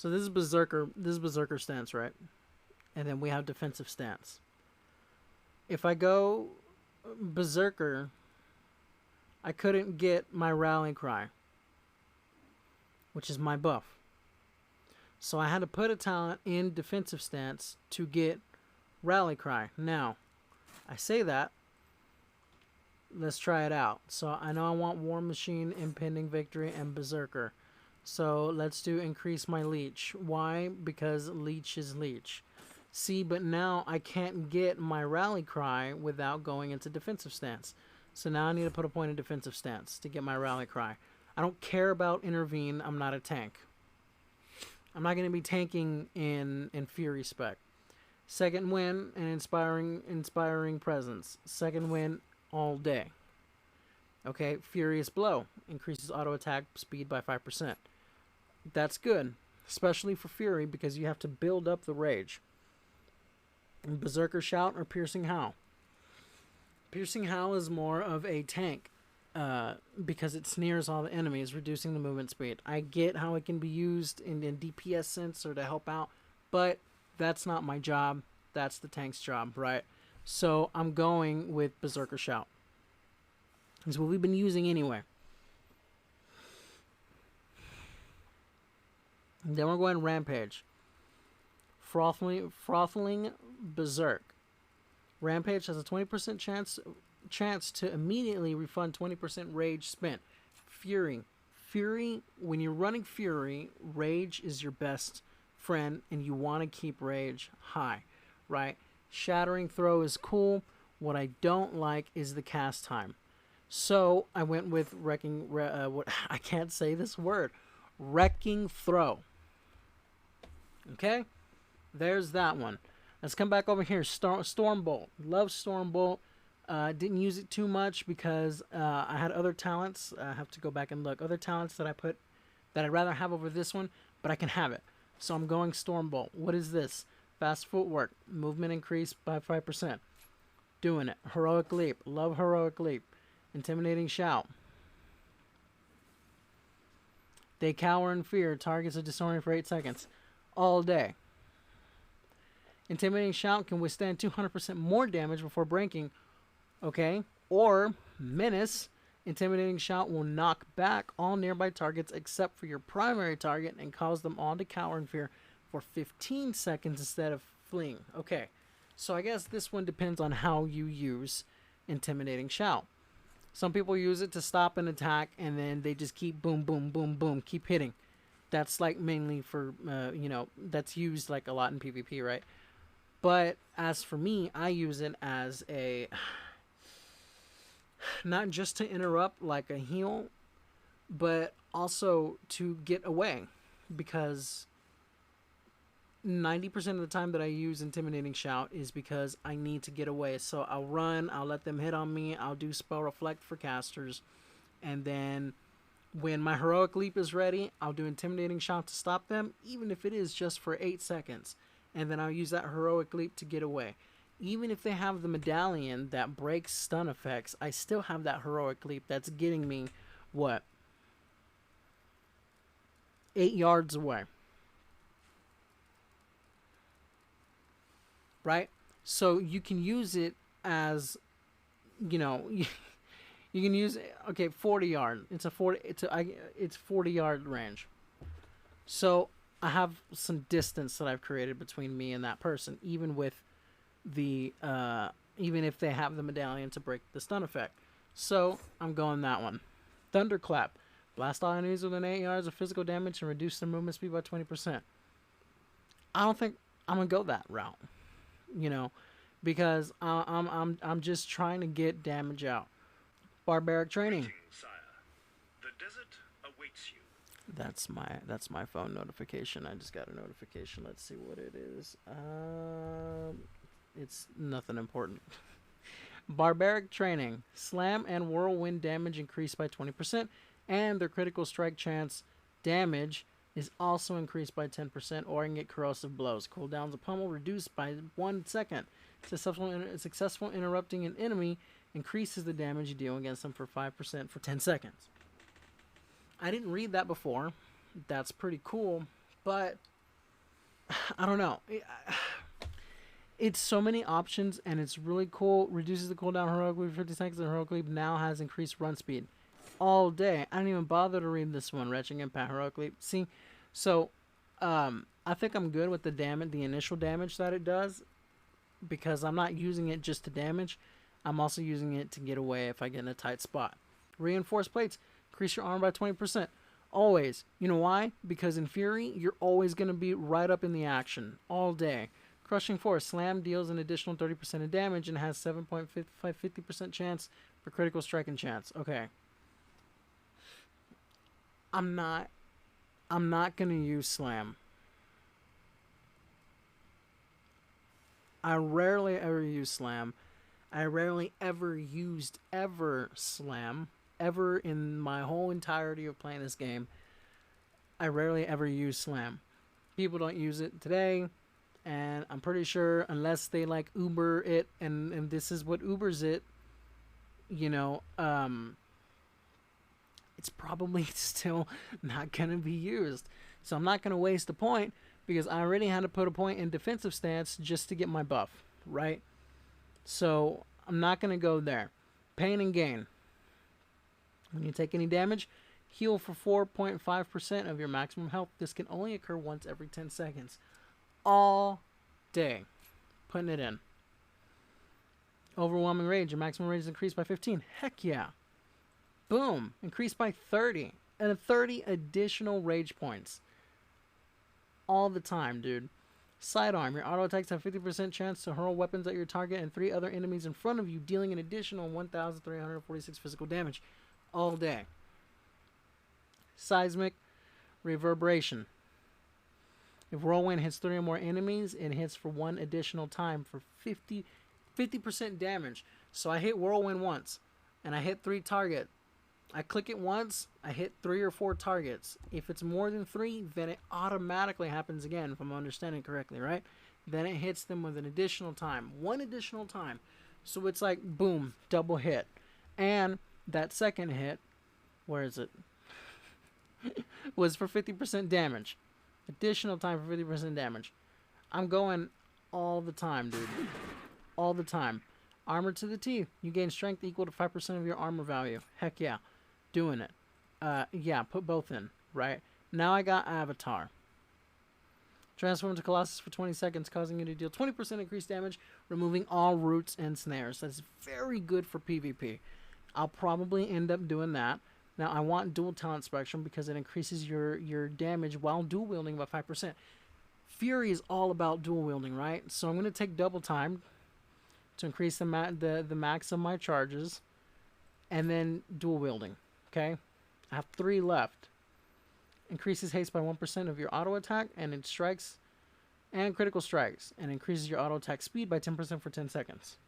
So this is Berserker. This is Berserker stance, right? And then we have defensive stance. If I go Berserker, I couldn't get my rally cry, which is my buff. So I had to put a talent in defensive stance to get rally cry. Now, I say that. Let's try it out. So I know I want War Machine, Impending Victory, and Berserker. So let's do increase my leech. Why? Because leech is leech. See, but now I can't get my rally cry without going into defensive stance. So now I need to put a point in defensive stance to get my rally cry. I don't care about intervene. I'm not a tank. I'm not going to be tanking in Fury spec. Second win, an inspiring presence. Second win all day. Okay, Furious Blow increases auto attack speed by 5%. That's good, especially for Fury because you have to build up the rage. Berserker Shout or Piercing Howl. Piercing Howl is more of a tank because it snares all the enemies, reducing the movement speed. I get how it can be used in DPS sense or to help out, but that's not my job. That's the tank's job, right? So I'm going with Berserker Shout. It's what we've been using anyway. And then we're going Rampage. Throttling Berserk. Rampage has a 20% chance to immediately refund 20% rage spent. Fury, when you're running Fury, rage is your best friend, and you want to keep rage high, right? Shattering Throw is cool. What I don't like is the cast time. So I went with I can't say this word. Wrecking Throw. Okay? There's that one. Let's come back over here. Stormbolt. Love Stormbolt. Didn't use it too much because I had other talents. I have to go back and look. Other talents that I put that I'd rather have over this one, but I can have it. So I'm going Stormbolt. What is this? Fast footwork. Movement increased by 5%. Doing it. Heroic Leap. Love Heroic Leap. Intimidating Shout. They cower in fear. Targets are disoriented for 8 seconds. All day. Intimidating Shout can withstand 200% more damage before breaking. Okay. Or Menace. Intimidating Shout will knock back all nearby targets except for your primary target and cause them all to cower in fear for 15 seconds instead of fleeing. Okay. So I guess this one depends on how you use Intimidating Shout. Some people use it to stop an attack and then they just keep boom, boom, boom, boom, keep hitting. That's like mainly for, that's used like a lot in PvP, right? But as for me, I use it as a, not just to interrupt like a heal, but also to get away. Because 90% of the time that I use Intimidating Shout is because I need to get away. So I'll run, I'll let them hit on me, I'll do Spell Reflect for casters, and then when my Heroic Leap is ready, I'll do Intimidating Shout to stop them, even if it is just for 8 seconds. And then I'll use that Heroic Leap to get away. Even if they have the medallion that breaks stun effects, I still have that Heroic Leap that's getting me, what? 8 yards away. Right? So you can use it as, you can use it, okay, 40 yard. It's 40 yard range. So I have some distance that I've created between me and that person, even with the even if they have the medallion to break the stun effect. So I'm going that one. Thunderclap. Blast all enemies within 8 yards of physical damage and reduce their movement speed by 20%. I don't think I'm gonna go that route. Because I'm just trying to get damage out. Barbaric Training. The desert awaits you. That's my phone notification. I just got a notification. Let's see what it is. It's nothing important. Barbaric Training. Slam and whirlwind damage increased by 20%, and their critical strike chance damage is also increased by 10%, or I can get corrosive blows. Cooldowns of pummel reduced by 1 second. Successful interrupting an enemy increases the damage you deal against them for 5% for 10 seconds. I didn't read that before. That's pretty cool, but I don't know. It's so many options, and it's really cool. Reduces the cooldown heroically for 50 seconds, and heroic leap now has increased run speed all day. I didn't even bother to read this one. Retching impact, heroic leap. See, so I think I'm good with the damage, the initial damage that it does, because I'm not using it just to damage. I'm also using it to get away if I get in a tight spot. Reinforced plates, increase your armor by 20%. Always. You know why? Because in Fury, you're always going to be right up in the action all day. Crushing Force, slam deals an additional 30% of damage and has 7.50% chance for critical striking chance. Okay. I'm not going to use slam. I rarely ever use slam. I rarely ever used slam. Ever in my whole entirety of playing this game. I rarely ever use slam. People don't use it today. And I'm pretty sure unless they like Uber it and this is what Ubers it, you know, it's probably still not going to be used. So I'm not going to waste a point because I already had to put a point in defensive stance just to get my buff, right? So I'm not going to go there. Pain and gain. When you take any damage, heal for 4.5% of your maximum health. This can only occur once every 10 seconds. All day. Putting it in. Overwhelming rage. Your maximum rage is increased by 15. Heck yeah. Boom. Increased by 30. And 30 additional rage points. All the time, dude. Sidearm. Your auto attacks have 50% chance to hurl weapons at your target and 3 other enemies in front of you, dealing an additional 1,346 physical damage. All day. Seismic reverberation. If Whirlwind hits 3 or more enemies, it hits for 1 additional time for 50% damage. So I hit Whirlwind once, and I hit 3 targets. I click it once, I hit 3 or 4 targets. If it's more than 3, then it automatically happens again, if I'm understanding correctly, right? Then it hits them with an additional time. 1 additional time. So it's like, boom, double hit. And that second hit, where is it? was for 50% damage. Additional time for 50% damage. I'm going all the time, dude. All the time. Armor to the teeth. You gain strength equal to 5% of your armor value. Heck yeah. Doing it. Yeah, put both in, right? Now I got Avatar. Transform to Colossus for 20 seconds, causing you to deal 20% increased damage, removing all roots and snares. That's very good for PvP. I'll probably end up doing that. Now, I want dual talent spectrum because it increases your damage while dual wielding by 5%. Fury is all about dual wielding, right? So I'm going to take double time to increase the max of my charges, and then dual wielding, okay? I have 3 left. Increases haste by 1% of your auto attack, and it strikes and critical strikes, and increases your auto attack speed by 10% for 10 seconds.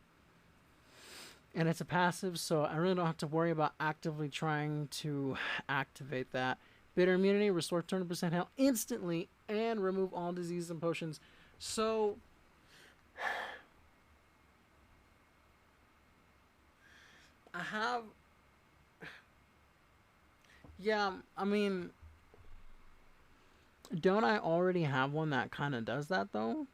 And it's a passive, so I really don't have to worry about actively trying to activate that. Bitter immunity, restore 20% health instantly, and remove all diseases and potions. So, I have... Yeah, I mean... Don't I already have one that kind of does that, though?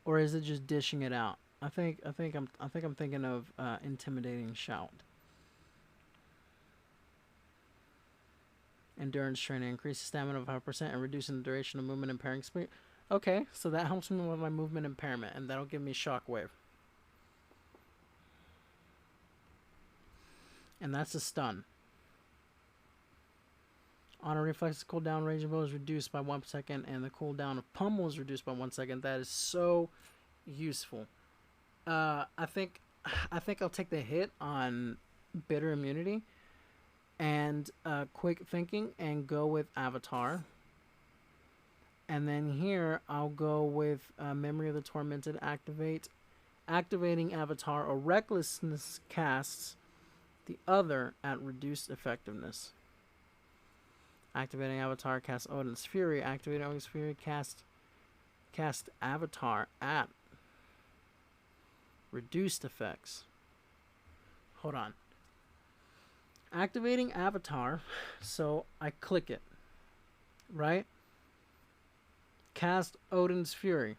Or is it just dishing it out? I think I'm thinking of Intimidating Shout. Endurance training, increases stamina of 5% and reducing the duration of movement impairing speed. Okay, so that helps me with my movement impairment, and that'll give me Shockwave. And that's a stun. Honor Reflex's cooldown range of blow is reduced by 1 second, and the cooldown of Pummel is reduced by 1 second. That is so useful. I think I'll take the hit on Bitter Immunity and Quick Thinking and go with Avatar. And then here I'll go with Memory of the Tormented. Activating Avatar or Recklessness casts the other at reduced effectiveness. Activating Avatar casts Odin's Fury. Activating Odin's Fury cast Avatar at reduced effects. Hold on. Activating Avatar, so I click it, right? Cast Odin's Fury.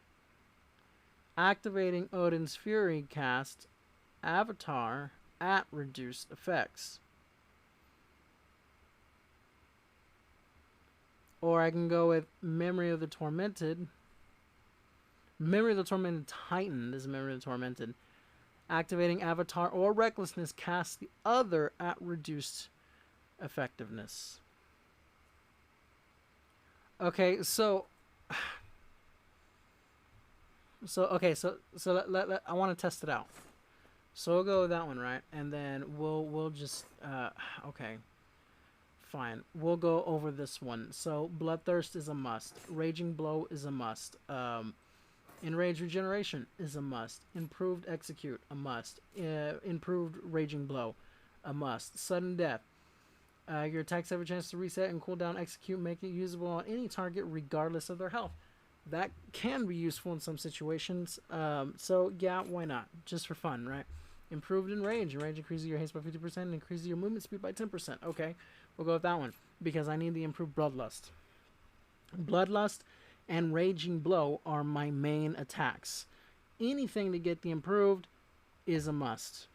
Activating Odin's Fury cast Avatar at reduced effects. Or I can go with Memory of the Tormented. Memory of the Tormented Titan is Memory of the Tormented. Activating Avatar or Recklessness casts the other at reduced effectiveness. Okay, so I want to test it out. So we'll go with that one, right? And then we'll just okay. Fine. We'll go over this one. So Bloodthirst is a must. Raging Blow is a must. Enraged Regeneration is a must. Improved Execute, a must. Improved Raging Blow, a must. Sudden Death. Your attacks have a chance to reset and cool down Execute, make it usable on any target regardless of their health. That can be useful in some situations. So yeah, why not? Just for fun, right? Improved Enrage. Enrage increases your haste by 50% and increases your movement speed by 10%. Okay, we'll go with that one because I need the improved Bloodlust. Bloodlust and Raging Blow are my main attacks. Anything to get the improved is a must.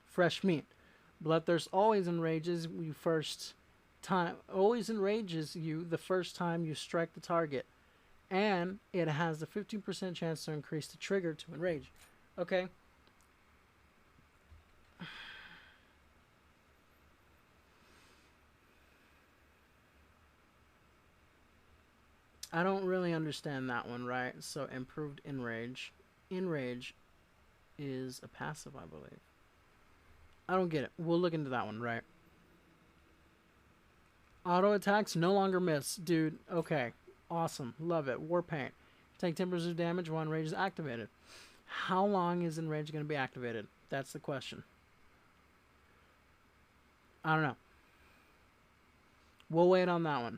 Fresh Meat. Bloodthirst always enrages you the first time you strike the target, and it has a 15% chance to increase the trigger to enrage. Okay. I don't really understand that one, right? So improved Enrage. Enrage is a passive, I believe. I don't get it. We'll look into that one, right? Auto attacks no longer miss. Dude, okay. Awesome. Love it. Warpaint. Take 10% of damage while Enrage is activated. How long is Enrage going to be activated? That's the question. I don't know. We'll wait on that one.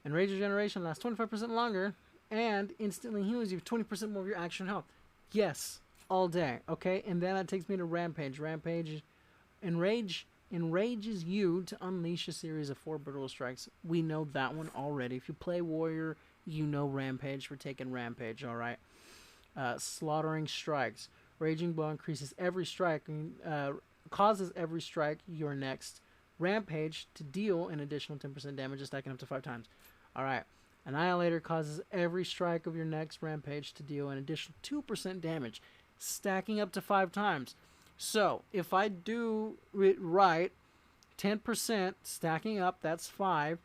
Enrage Regeneration lasts 25% longer and instantly heals you 20% more of your action health. Yes, all day. Okay, and then that takes me to Rampage. Rampage enrages you to unleash a series of 4 brutal strikes. We know that one already. If you play Warrior, you know Rampage. We're taking Rampage, alright? Slaughtering Strikes. Raging Blow increases every strike, causes every strike your next Rampage to deal an additional 10% damage, stacking up to 5 times. Alright. Annihilator causes every strike of your next Rampage to deal an additional 2% damage, stacking up to 5 times. So, if I do it right, 10% stacking up, that's 5.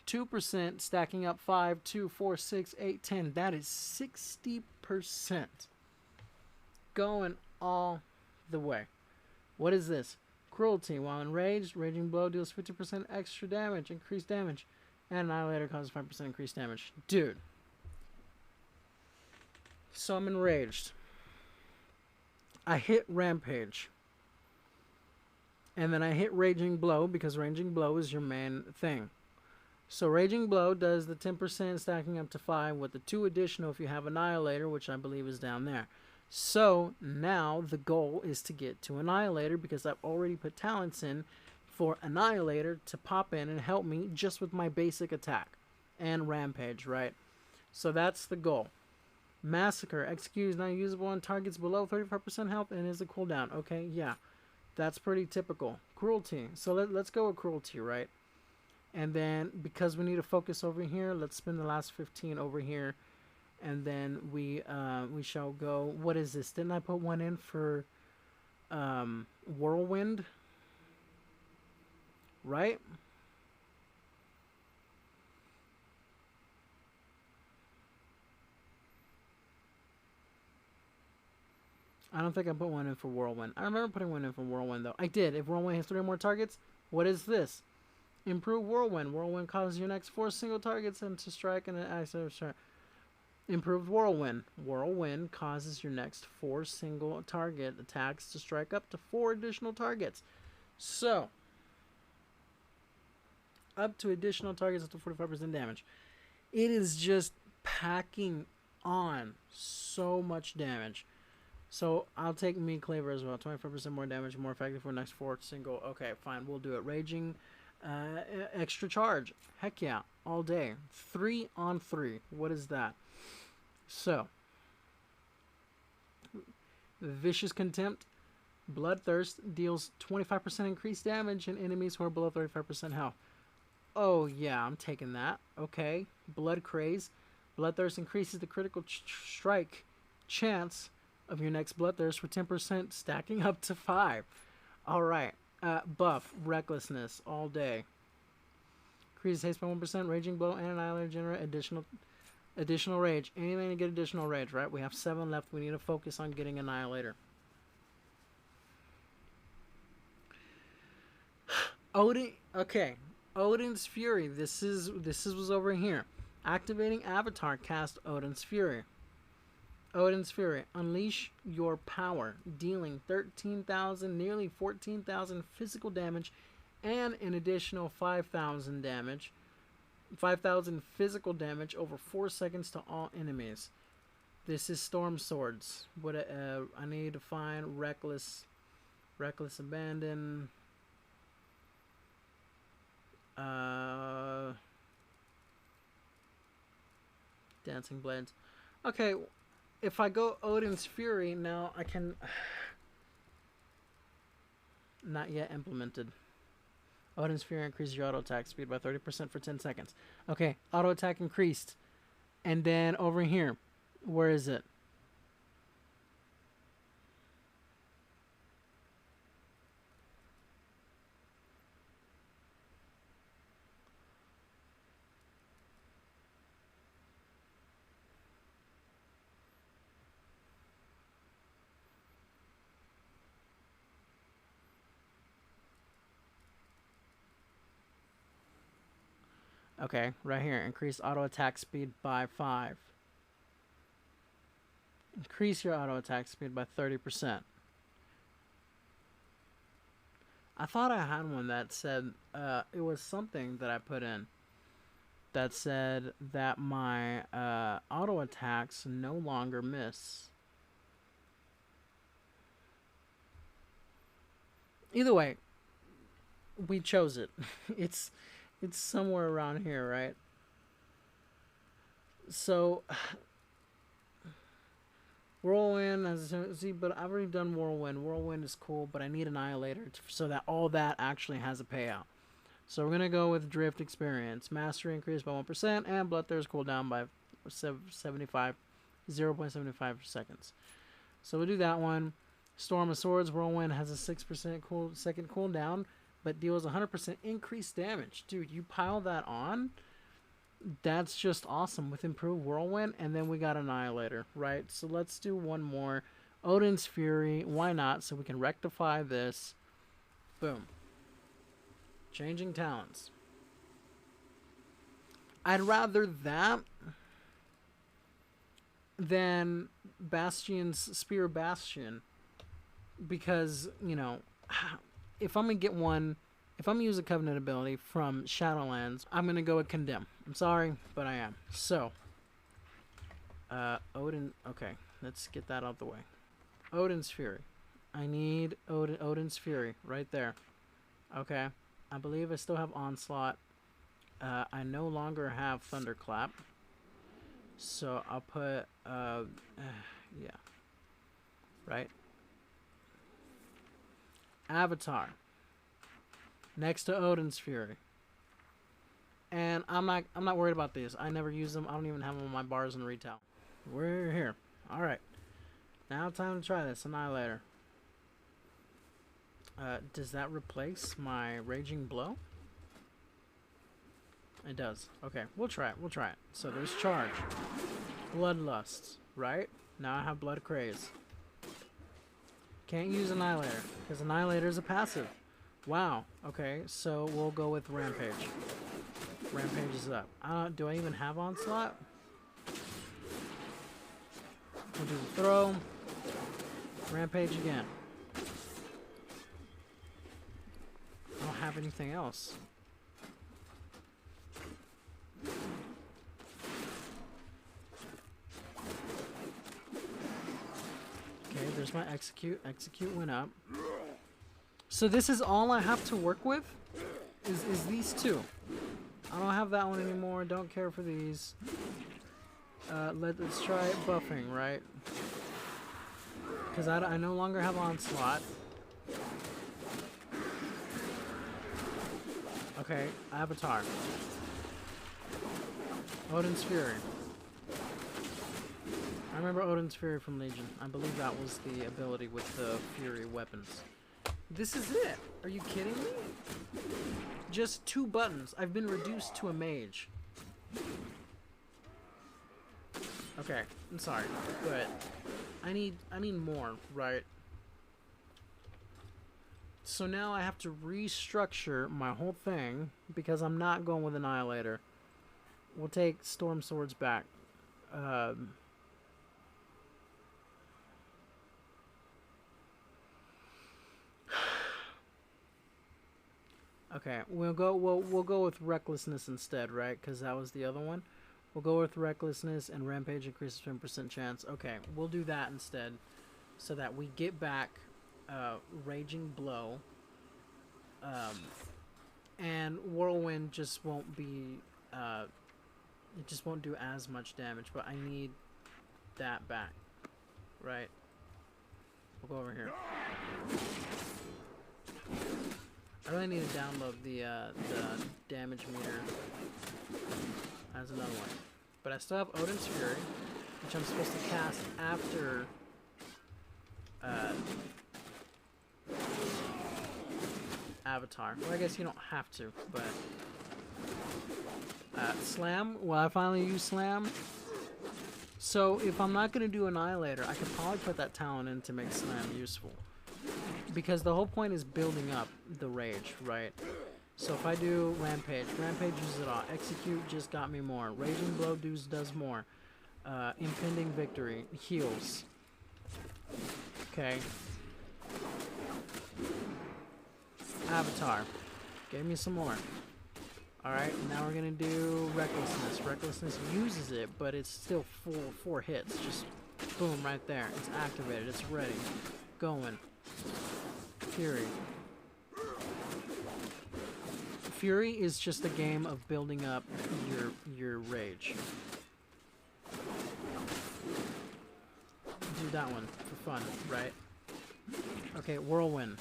2% stacking up 5, 2, 4, 6, 8, 10. That is 60%. Going all the way. What is this? Cruelty. While enraged, Raging Blow deals 50% extra damage, increased damage. And Annihilator causes 5% increased damage. Dude. So I'm enraged. I hit Rampage. And then I hit Raging Blow because Raging Blow is your main thing. So Raging Blow does the 10% stacking up to 5 with the 2 additional if you have Annihilator, which I believe is down there. So now the goal is to get to Annihilator because I've already put talents in for Annihilator to pop in and help me just with my basic attack and Rampage, right? So that's the goal. Massacre. Execute is not usable on targets below 35% health and is a cooldown. Okay, yeah. That's pretty typical. Cruelty. So let's go with Cruelty, right? And then, because we need to focus over here, let's spend the last 15 over here. And then we shall go... What is this? Didn't I put one in for Whirlwind? Right? I don't think I put one in for Whirlwind. I remember putting one in for Whirlwind, though. I did. If Whirlwind has 3 more targets, what is this? Improve Whirlwind. Whirlwind causes your next 4 single targets and to strike and an accident strike. Improved Whirlwind. Whirlwind causes your next 4 single target attacks to strike up to 4 additional targets. So, up to additional targets up to 45% damage. It is just packing on so much damage. So, I'll take Meat Cleaver as well. 25% more damage, more effective for the next 4 single. Okay, fine. We'll do it. Raging Extra charge. Heck yeah. All day. 3 on 3. What is that? So, Vicious Contempt. Bloodthirst deals 25% increased damage and enemies who are below 35% health. Oh yeah, I'm taking that. Okay. Blood Craze. Bloodthirst increases the critical strike chance of your next Bloodthirst for 10%, stacking up to 5. Alright. Buff. Recklessness. All day. Increases haste by 1%, Raging Blow, and Annihilator generate additional rage. Anything to get additional rage, right? We have 7 left. We need to focus on getting Annihilator. Odin. Okay. Odin's Fury. This was over here. Activating Avatar, cast Odin's Fury. Odin's Fury. Unleash your power, dealing 13,000, nearly 14,000 physical damage, and an additional 5,000 damage. 5,000 physical damage over 4 seconds to all enemies. This is Storm Swords. What I need to find Reckless Abandon. Dancing Blades. Okay, if I go Odin's Fury, now I can... Not yet implemented. Odin's Fury increases your auto attack speed by 30% for 10 seconds. Okay, auto attack increased. And then over here, where is it? Okay, right here. Increase auto attack speed by 5. Increase your auto attack speed by 30%. I thought I had one that said, it was something that I put in that said that my auto attacks no longer miss. Either way, we chose it. It's somewhere around here, right? So, Whirlwind, as I see, but I've already done Whirlwind. Whirlwind is cool, but I need Annihilator so that all that actually has a payout. So we're going to go with Drift Experience. Mastery increased by 1%, and Bloodthirst cooldown by 0.75 seconds. So we'll do that one. Storm of Swords, Whirlwind has a 6% second cooldown, but deals 100% increased damage. Dude, you pile that on, that's just awesome with improved Whirlwind, and then we got Annihilator, right? So let's do one more. Odin's Fury, why not? So we can rectify this. Boom. Changing talents. I'd rather that than Bastion's Spear Bastion, because, you know, if I'm going to get one, if I'm going to use a Covenant ability from Shadowlands, I'm going to go with Condemn. I'm sorry, but I am. So, Odin, okay, let's get that out of the way. Odin's Fury. I need Odin's Fury right there. Okay, I believe I still have Onslaught. I no longer have Thunderclap. So I'll put, yeah, right. Avatar. Next to Odin's Fury. And I'm not worried about these. I never use them. I don't even have them on my bars in retail. We're here. Alright. Now time to try this. Annihilator. Does that replace my Raging Blow? It does. Okay, we'll try it. We'll try it. So there's Charge. Bloodlust, right? Now I have Blood Craze. Can't use Annihilator, because Annihilator is a passive. Wow. Okay, so we'll go with Rampage. Rampage is up. Do I even have Onslaught? We'll do the throw. Rampage again. I don't have anything else. Okay, there's my execute. Execute went up. So this is all I have to work with? is these two. I don't have that one anymore. Don't care for these. Let's try buffing, right? Because I no longer have Onslaught. Okay, Avatar. Odin's Fury. I remember Odin's Fury from Legion. I believe that was the ability with the Fury weapons. This is it! Are you kidding me? Just 2 buttons. I've been reduced to a mage. Okay, I'm sorry, but I need more, right? So now I have to restructure my whole thing because I'm not going with Annihilator. We'll take Storm Swords back. Okay, we'll go with Recklessness instead, right? Because that was the other one. We'll go with Recklessness, and Rampage increases 10% chance. Okay, we'll do that instead, so that we get back Raging Blow, and Whirlwind just won't be, it just won't do as much damage, but I need that back, right? We'll go over here. I really need to download the damage meter as another one. But I still have Odin's Fury, which I'm supposed to cast after Avatar. Well, I guess you don't have to, but Slam. Well, I finally use Slam. So if I'm not going to do Annihilator, I could probably put that talent in to make Slam useful. Because the whole point is building up the rage, right? So if I do Rampage, Rampage uses it all. Execute just got me more. Raging Blow does more. Impending Victory heals. Okay. Avatar gave me some more. Alright, now we're gonna do Recklessness. Recklessness uses it, but it's still full 4 hits. Just boom, right there. It's activated. It's ready. Going. Fury. Fury is just a game of building up your rage. Do that one for fun, right? Okay, Whirlwind.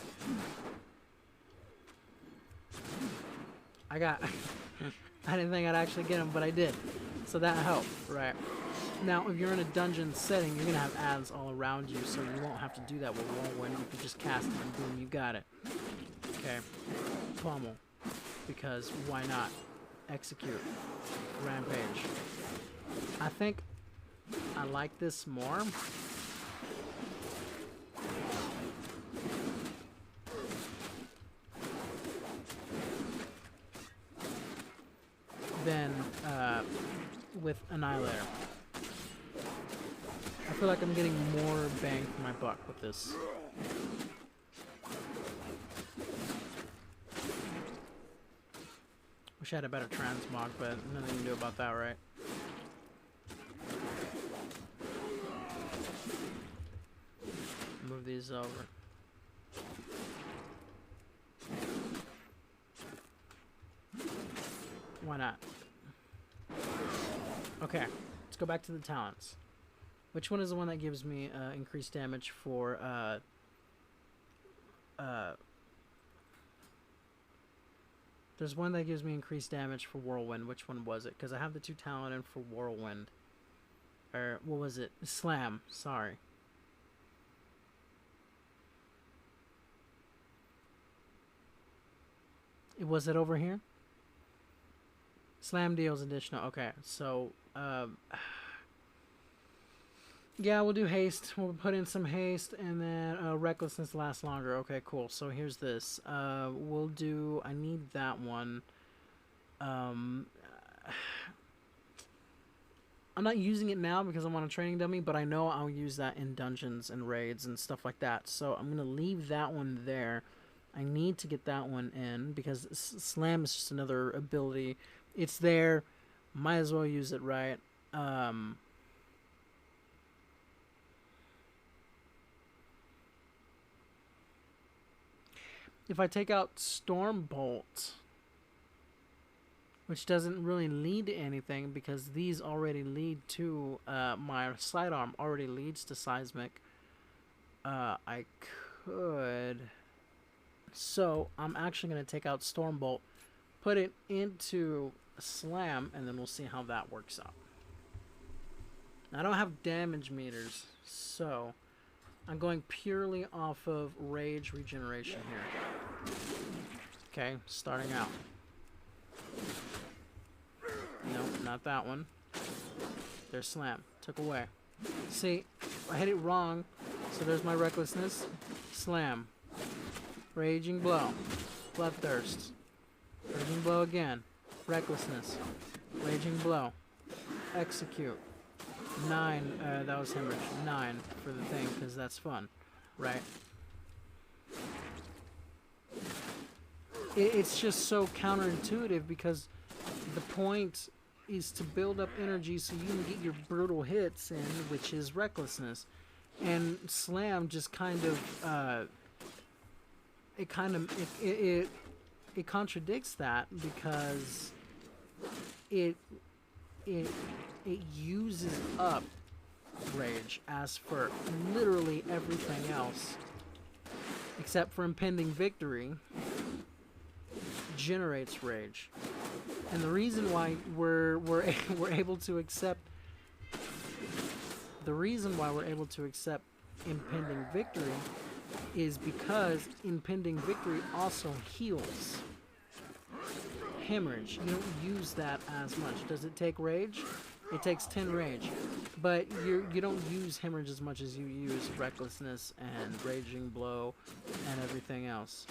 I didn't think I'd actually get him, but I did. So that helped, right? Now, if you're in a dungeon setting, you're going to have ads all around you, so you won't have to do that with Whirlwind. You can just cast it and boom, you got it. Okay. Pummel. Because why not? Execute. Rampage. I think I like this more. Than with Annihilator. I feel like I'm getting more bang for my buck with this. Wish I had a better transmog, but nothing you can do about that, right? Move these over. Why not? Okay, let's go back to the talents. Which one is the one that gives me increased damage for there's one that gives me increased damage for Whirlwind. Which one was it? Because I have the 2 talent in for Whirlwind. Or what was it? Slam. Sorry. Was it over here? Slam deals additional. Okay, so yeah, we'll do haste. We'll put in some haste, and then Recklessness lasts longer. Okay, cool. So here's this. We'll do. I need that one. I'm not using it now because I'm on a training dummy, but I know I'll use that in dungeons and raids and stuff like that. So I'm gonna leave that one there. I need to get that one in because Slam is just another ability. It's there. Might as well use it, right? If I take out Stormbolt, which doesn't really lead to anything because these already lead to my sidearm already leads to seismic. I could, so I'm actually going to take out Stormbolt, put it into Slam, and then we'll see how that works out. I don't have damage meters, so I'm going purely off of rage regeneration here. Okay, starting out. Nope, not that one. There's Slam. Took away. See, I hit it wrong, so there's my Recklessness. Slam. Raging Blow. Bloodthirst. Raging Blow again. Recklessness. Raging Blow. Execute. 9, that was hemorrhage. 9 for the thing, because that's fun, right? It's just so counterintuitive because the point is to build up energy so you can get your brutal hits in, which is Recklessness. And Slam just kind of, it contradicts that because it uses up rage as for literally everything else except for impending victory generates rage. And the reason why we're able to accept impending victory is because impending victory also heals. Hemorrhage, you don't use that as much. Does it take rage? It takes 10 rage, but you don't use hemorrhage as much as you use Recklessness and Raging Blow and everything else.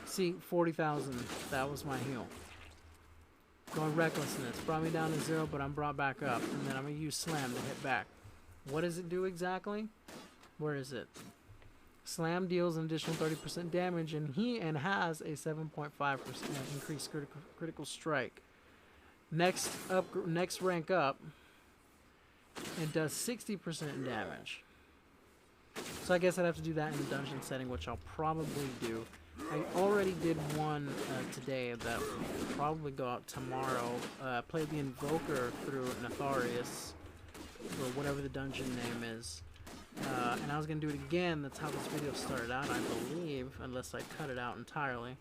See, 40,000, that was my heal. Going Recklessness, brought me down to 0, but I'm brought back up, and then I'm going to use Slam to hit back. What does it do exactly? Where is it? Slam deals an additional 30% damage, and has a 7.5% increased critical strike. Next rank up, it does 60% damage. So I guess I'd have to do that in the dungeon setting, which I'll probably do. I already did one today that will probably go out tomorrow. Played the Invoker through Nefarious, or whatever the dungeon name is. And I was going to do it again. That's how this video started out, I believe, unless I cut it out entirely.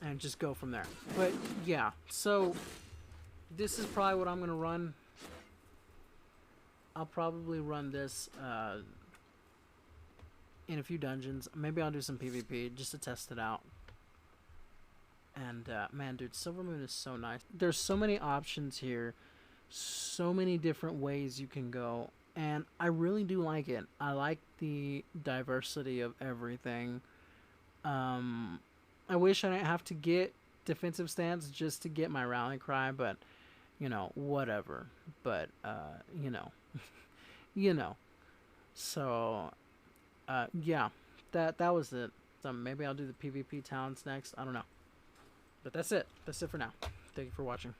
And just go from there. But, yeah. So, this is probably what I'm going to run. I'll probably run this in a few dungeons. Maybe I'll do some PvP just to test it out. And, man, dude, Silvermoon is so nice. There's so many options here. So many different ways you can go. And I really do like it. I like the diversity of everything. I wish I didn't have to get defensive stance just to get my rally cry, but, you know, whatever. But, you know. You know. So, yeah. That was it. So maybe I'll do the PvP towns next. I don't know. But that's it. That's it for now. Thank you for watching.